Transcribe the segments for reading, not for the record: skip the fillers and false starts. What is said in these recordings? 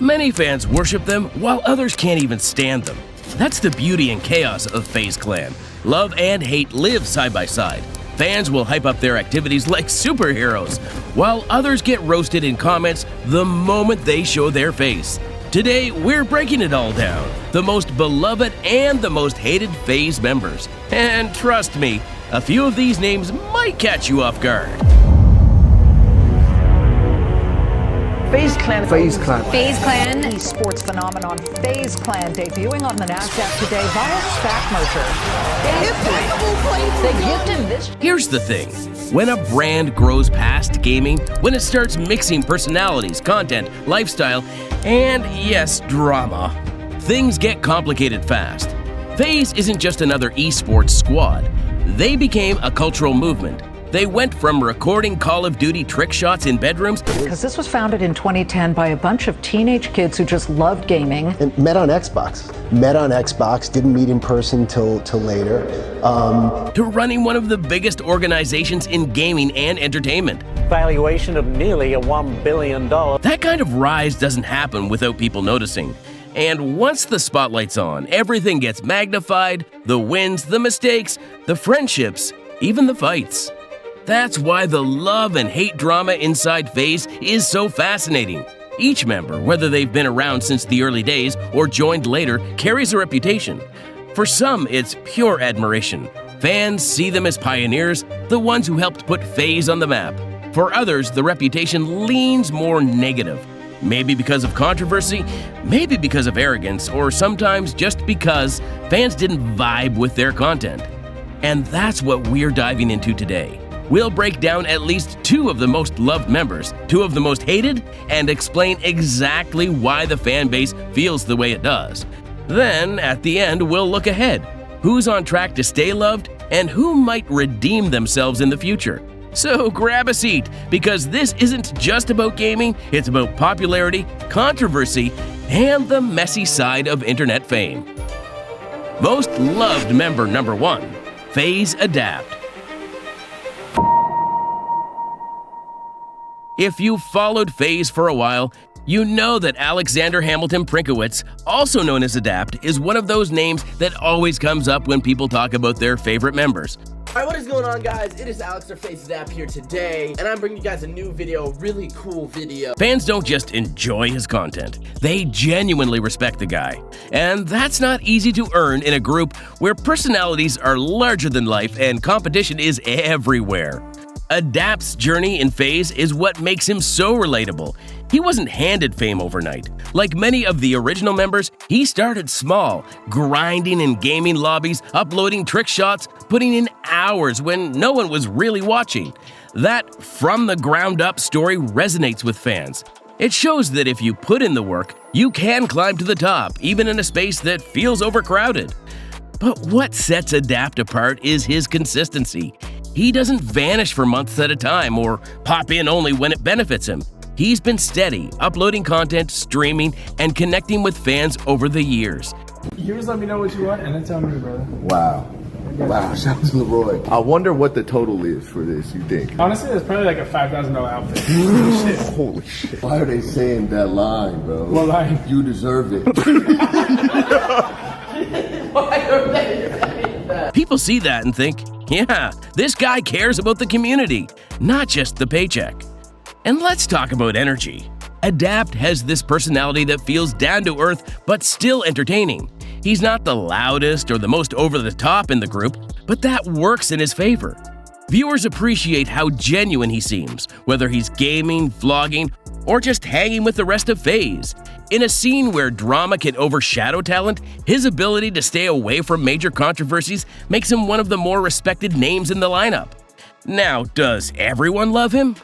Many fans worship them while others can't even stand them. That's the beauty and chaos of FaZe Clan. Love and hate live side by side. Fans will hype up their activities like superheroes, while others get roasted in comments the moment they show their face. Today, we're breaking it all down. The most beloved and the most hated FaZe members. And trust me, a few of these names might catch you off guard. FaZe Clan. FaZe Clan. FaZe Clan. Esports phenomenon FaZe Clan debuting on the NASDAQ today via SPAC merger. They gifted this. Here's the thing. When a brand grows past gaming, when it starts mixing personalities, content, lifestyle, and yes, drama, things get complicated fast. FaZe isn't just another esports squad. They became a cultural movement. They went from recording Call of Duty trick shots in bedrooms. Because this was founded in 2010 by a bunch of teenage kids who just loved gaming. And met on Xbox. Didn't meet in person till later. To running one of the biggest organizations in gaming and entertainment. Valuation of nearly $1 billion. That kind of rise doesn't happen without people noticing. And once the spotlight's on, everything gets magnified, the wins, the mistakes, the friendships, even the fights. That's why the love and hate drama inside FaZe is so fascinating. Each member, whether they've been around since the early days or joined later, carries a reputation. For some, it's pure admiration. Fans see them as pioneers, the ones who helped put FaZe on the map. For others, the reputation leans more negative. Maybe because of controversy, maybe because of arrogance, or sometimes just because fans didn't vibe with their content. And that's what we're diving into today. We'll break down at least two of the most loved members, two of the most hated, and explain exactly why the fan base feels the way it does. Then, at the end, we'll look ahead. Who's on track to stay loved, and who might redeem themselves in the future? So grab a seat, because this isn't just about gaming, it's about popularity, controversy, and the messy side of internet fame. Most loved member number 1, FaZe Adapt. If you've followed FaZe for a while, you know that Alexander Hamilton Prinkowitz, also known as Adapt, is one of those names that always comes up when people talk about their favorite members. Alright, what is going on, guys? It is Alex or FaZe Adapt here today, and I'm bringing you guys a new video, a really cool video. Fans don't just enjoy his content, they genuinely respect the guy. And that's not easy to earn in a group where personalities are larger than life and competition is everywhere. Adapt's journey in FaZe is what makes him so relatable. He wasn't handed fame overnight. Like many of the original members, he started small, grinding in gaming lobbies, uploading trick shots, putting in hours when no one was really watching. That from-the-ground-up story resonates with fans. It shows that if you put in the work, you can climb to the top, even in a space that feels overcrowded. But what sets Adapt apart is his consistency. He doesn't vanish for months at a time or pop in only when it benefits him. He's been steady, uploading content, streaming, and connecting with fans over the years. You just let me know what you want and then tell me, brother. Wow. Wow, sounds Leroy. I wonder what the total is for this, you think? Honestly, it's probably like a $5,000 outfit. Holy shit. Why are they saying that line, bro? What line? You deserve it. Why are they saying that? People see that and think, yeah, this guy cares about the community, not just the paycheck. And let's talk about energy. Adapt has this personality that feels down to earth but still entertaining. He's not the loudest or the most over-the-top in the group, but that works in his favor. Viewers appreciate how genuine he seems, whether he's gaming, vlogging, or just hanging with the rest of FaZe. In a scene where drama can overshadow talent, his ability to stay away from major controversies makes him one of the more respected names in the lineup. Now, does everyone love him?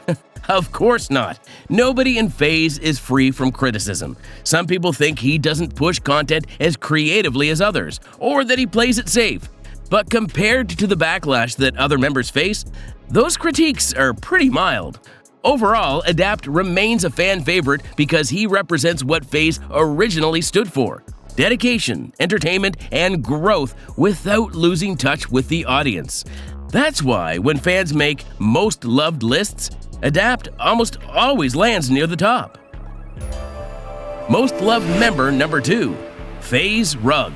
Of course not. Nobody in FaZe is free from criticism. Some people think he doesn't push content as creatively as others, or that he plays it safe. But compared to the backlash that other members face, those critiques are pretty mild. Overall, Adapt remains a fan favorite because he represents what FaZe originally stood for: dedication, entertainment, and growth without losing touch with the audience. That's why when fans make most loved lists, Adapt almost always lands near the top. Most loved member number 2, FaZe Rug.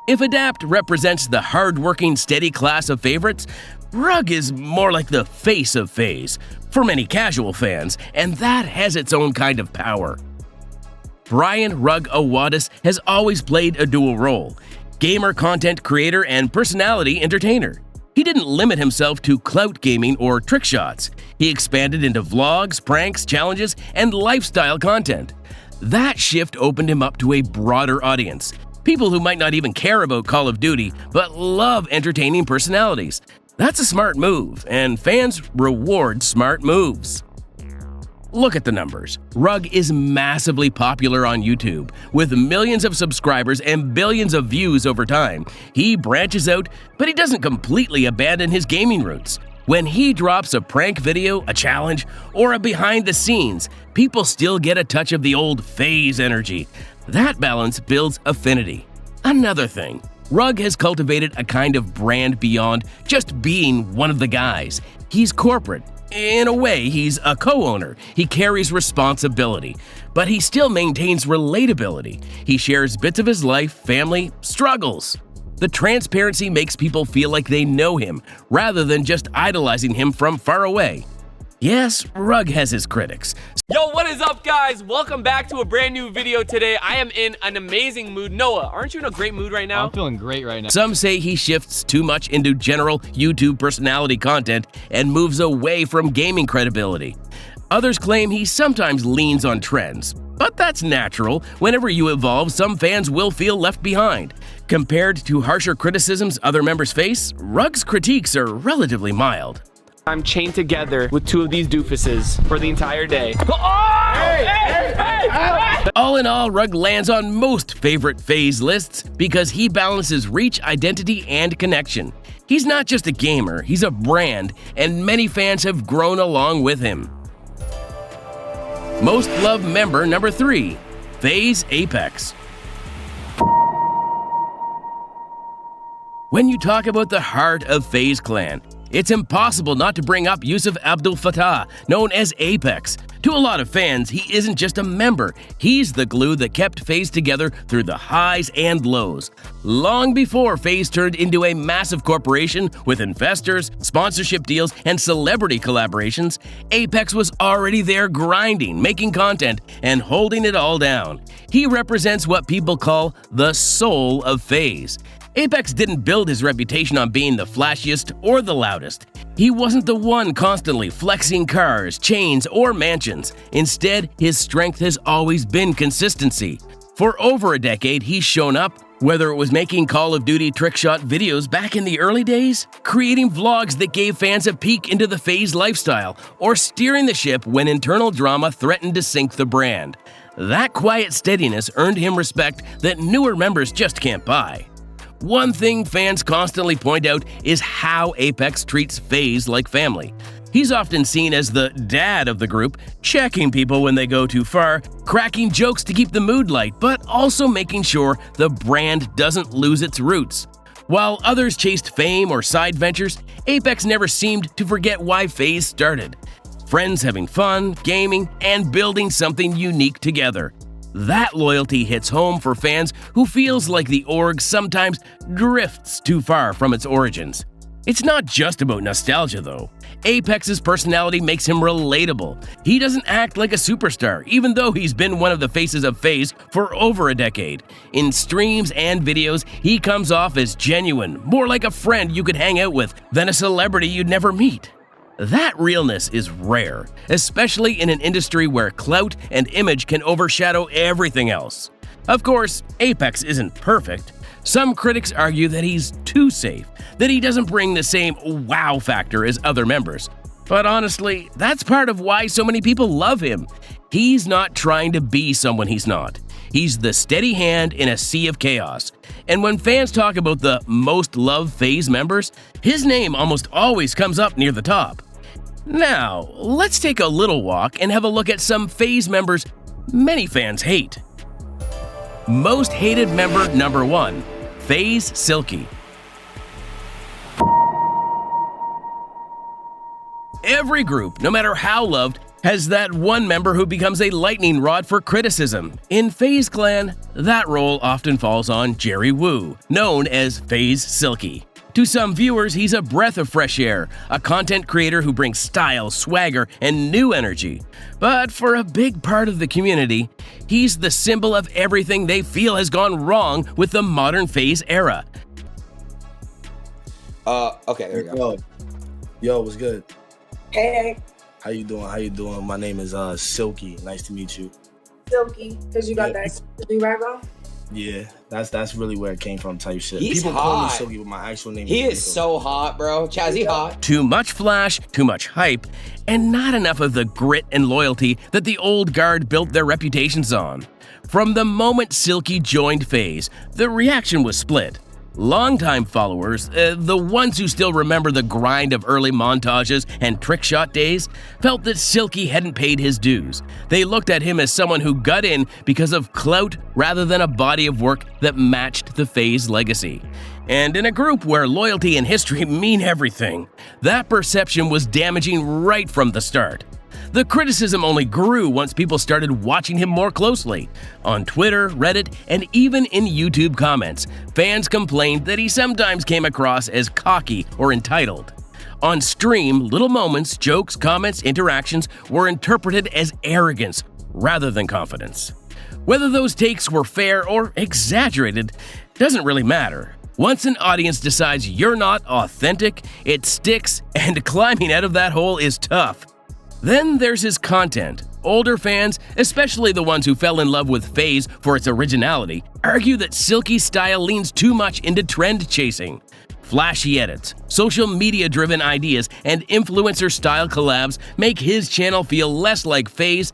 If Adapt represents the hard-working, steady class of favorites, Rug is more like the face of FaZe for many casual fans, and that has its own kind of power. Brian Rug Awadis has always played a dual role: gamer content creator and personality entertainer. He didn't limit himself to clout gaming or trick shots. He expanded into vlogs, pranks, challenges, and lifestyle content. That shift opened him up to a broader audience. People who might not even care about Call of Duty, but love entertaining personalities. That's a smart move, and fans reward smart moves. Look at the numbers. Rug is massively popular on YouTube, with millions of subscribers and billions of views over time. He branches out, but he doesn't completely abandon his gaming roots. When he drops a prank video, a challenge, or a behind the scenes, people still get a touch of the old FaZe energy. That balance builds affinity. Another thing, Rug has cultivated a kind of brand beyond just being one of the guys. He's corporate. In a way, he's a co-owner. He carries responsibility, but he still maintains relatability. He shares bits of his life, family, struggles. The transparency makes people feel like they know him, rather than just idolizing him from far away. Yes, Rug has his critics. Yo, what is up, guys? Welcome back to a brand new video today. I am in an amazing mood. Noah, aren't you in a great mood right now? I'm feeling great right now. Some say he shifts too much into general YouTube personality content and moves away from gaming credibility. Others claim he sometimes leans on trends, but that's natural. Whenever you evolve, some fans will feel left behind. Compared to harsher criticisms other members face, Rug's critiques are relatively mild. I'm chained together with two of these doofuses for the entire day. All in all, Rug lands on most favorite FaZe lists because he balances reach, identity, and connection. He's not just a gamer, he's a brand, and many fans have grown along with him. Most loved member number 3, FaZe Apex. When you talk about the heart of FaZe Clan, it's impossible not to bring up Yusuf Abdul Fattah, known as Apex. To a lot of fans, he isn't just a member, he's the glue that kept FaZe together through the highs and lows. Long before FaZe turned into a massive corporation with investors, sponsorship deals, and celebrity collaborations, Apex was already there grinding, making content, and holding it all down. He represents what people call the soul of FaZe. Apex didn't build his reputation on being the flashiest or the loudest. He wasn't the one constantly flexing cars, chains, or mansions. Instead, his strength has always been consistency. For over a decade, he's shown up, whether it was making Call of Duty trickshot videos back in the early days, creating vlogs that gave fans a peek into the FaZe lifestyle, or steering the ship when internal drama threatened to sink the brand. That quiet steadiness earned him respect that newer members just can't buy. One thing fans constantly point out is how Apex treats FaZe like family. He's often seen as the dad of the group, checking people when they go too far, cracking jokes to keep the mood light, but also making sure the brand doesn't lose its roots. While others chased fame or side ventures, Apex never seemed to forget why FaZe started. Friends having fun, gaming, and building something unique together. That loyalty hits home for fans who feels like the org sometimes drifts too far from its origins. It's not just about nostalgia though. Apex's personality makes him relatable. He doesn't act like a superstar, even though he's been one of the faces of FaZe for over a decade. In streams and videos, he comes off as genuine, more like a friend you could hang out with than a celebrity you'd never meet. That realness is rare, especially in an industry where clout and image can overshadow everything else. Of course, Apex isn't perfect. Some critics argue that he's too safe, that he doesn't bring the same wow factor as other members. But honestly, that's part of why so many people love him. He's not trying to be someone he's not. He's the steady hand in a sea of chaos. And when fans talk about the most loved FaZe members, his name almost always comes up near the top. Now, let's take a little walk and have a look at some FaZe members many fans hate. Most hated member number 1, FaZe Silky. Every group, no matter how loved, has that one member who becomes a lightning rod for criticism. In FaZe Clan, that role often falls on Jerry Wu, known as FaZe Silky. To some viewers, he's a breath of fresh air, a content creator who brings style, swagger, and new energy. But for a big part of the community, he's the symbol of everything they feel has gone wrong with the modern FaZe era. Okay, there we go. Yo, what's good? Hey. How you doing? How you doing? My name is Silky. Nice to meet you. Silky, because you got that Silky right, bro? Yeah, that's really where it came from type shit. He's People hot. call me Silky, but my actual name He is so hot, bro. Chaz, he hot. Too much flash, too much hype, and not enough of the grit and loyalty that the old guard built their reputations on. From the moment Silky joined FaZe, the reaction was split. Longtime followers, the ones who still remember the grind of early montages and trickshot days, felt that Silky hadn't paid his dues. They looked at him as someone who got in because of clout rather than a body of work that matched the FaZe legacy. And in a group where loyalty and history mean everything, that perception was damaging right from the start. The criticism only grew once people started watching him more closely. On Twitter, Reddit, and even in YouTube comments, fans complained that he sometimes came across as cocky or entitled. On stream, little moments, jokes, comments, interactions were interpreted as arrogance rather than confidence. Whether those takes were fair or exaggerated doesn't really matter. Once an audience decides you're not authentic, it sticks, and climbing out of that hole is tough. Then there's his content. Older fans, especially the ones who fell in love with FaZe for its originality, argue that Silky's style leans too much into trend chasing. Flashy edits, social media-driven ideas, and influencer-style collabs make his channel feel less like FaZe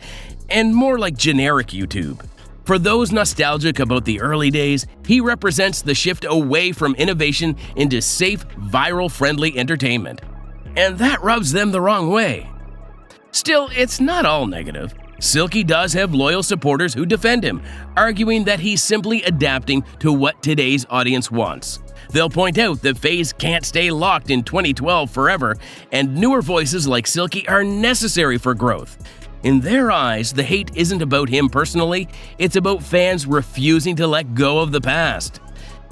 and more like generic YouTube. For those nostalgic about the early days, he represents the shift away from innovation into safe, viral-friendly entertainment. And that rubs them the wrong way. Still, it's not all negative. Silky does have loyal supporters who defend him, arguing that he's simply adapting to what today's audience wants. They'll point out that FaZe can't stay locked in 2012 forever, and newer voices like Silky are necessary for growth. In their eyes, the hate isn't about him personally, it's about fans refusing to let go of the past.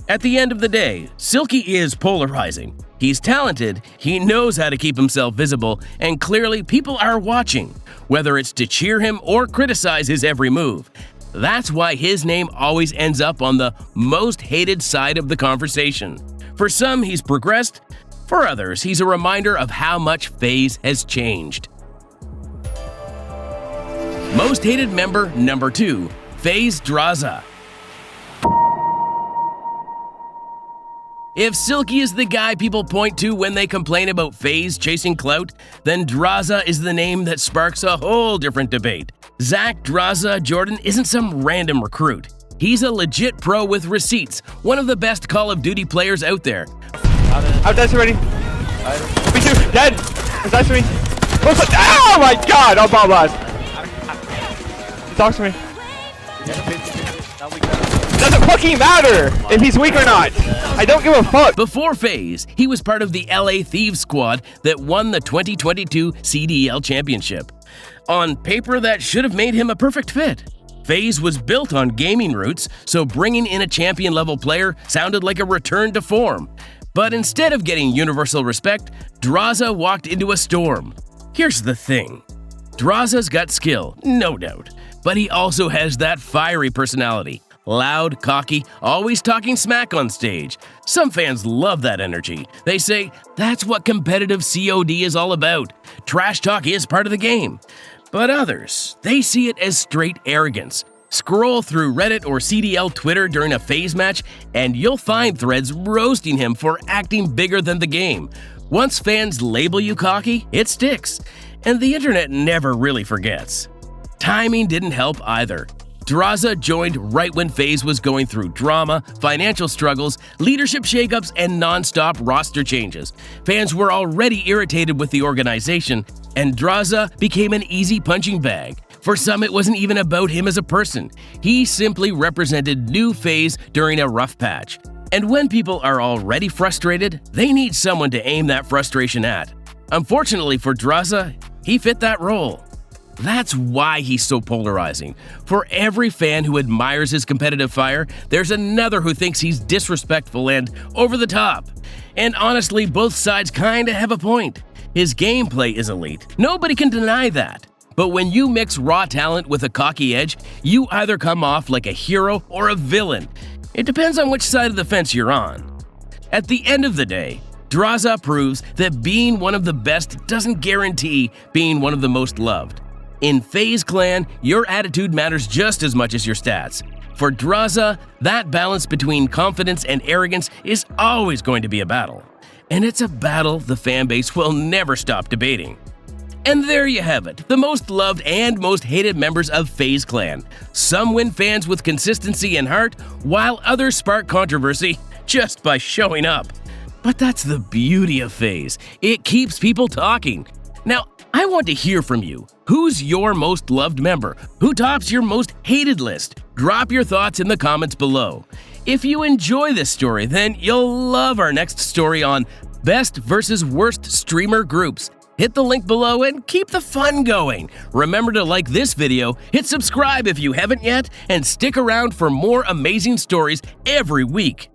At the end of the day, Silky is polarizing. He's talented, he knows how to keep himself visible, and clearly people are watching, whether it's to cheer him or criticize his every move. That's why his name always ends up on the most hated side of the conversation. For some, he's progressed. For others, he's a reminder of how much FaZe has changed. Most hated member number 2, FaZe Draza. If Silky is the guy people point to when they complain about FaZe chasing clout, then Draza is the name that sparks a whole different debate. Zach Draza Jordan isn't some random recruit. He's a legit pro with receipts, one of the best Call of Duty players out there. I'm dead already. Me too, dead. It's nice to me. Oh my god, oh bomb blast. Talk to me. Doesn't fucking matter if he's weak or not. I don't give a fuck. Before FaZe, he was part of the LA Thieves squad that won the 2022 CDL championship. On paper, that should have made him a perfect fit. FaZe was built on gaming roots, so bringing in a champion-level player sounded like a return to form. But instead of getting universal respect, Draza walked into a storm. Here's the thing. Draza's got skill, no doubt, but he also has that fiery personality. Loud, cocky, always talking smack on stage. Some fans love that energy. They say, that's what competitive COD is all about. Trash talk is part of the game. But others, they see it as straight arrogance. Scroll through Reddit or CDL Twitter during a FaZe match, and you'll find threads roasting him for acting bigger than the game. Once fans label you cocky, it sticks. And the internet never really forgets. Timing didn't help either. Draza joined right when FaZe was going through drama, financial struggles, leadership shakeups, and non-stop roster changes. Fans were already irritated with the organization, and Draza became an easy punching bag. For some, it wasn't even about him as a person. He simply represented new FaZe during a rough patch. And when people are already frustrated, they need someone to aim that frustration at. Unfortunately for Draza, he fit that role. That's why he's so polarizing. For every fan who admires his competitive fire, there's another who thinks he's disrespectful and over the top. And honestly, both sides kinda have a point. His gameplay is elite. Nobody can deny that. But when you mix raw talent with a cocky edge, you either come off like a hero or a villain. It depends on which side of the fence you're on. At the end of the day, Draza proves that being one of the best doesn't guarantee being one of the most loved. In FaZe Clan, your attitude matters just as much as your stats. For Draza, that balance between confidence and arrogance is always going to be a battle. And it's a battle the fanbase will never stop debating. And there you have it, the most loved and most hated members of FaZe Clan. Some win fans with consistency and heart, while others spark controversy just by showing up. But that's the beauty of FaZe. It keeps people talking. Now, I want to hear from you. Who's your most loved member? Who tops your most hated list? Drop your thoughts in the comments below. If you enjoy this story, then you'll love our next story on best versus worst streamer groups. Hit the link below and keep the fun going. Remember to like this video, hit subscribe if you haven't yet, and stick around for more amazing stories every week.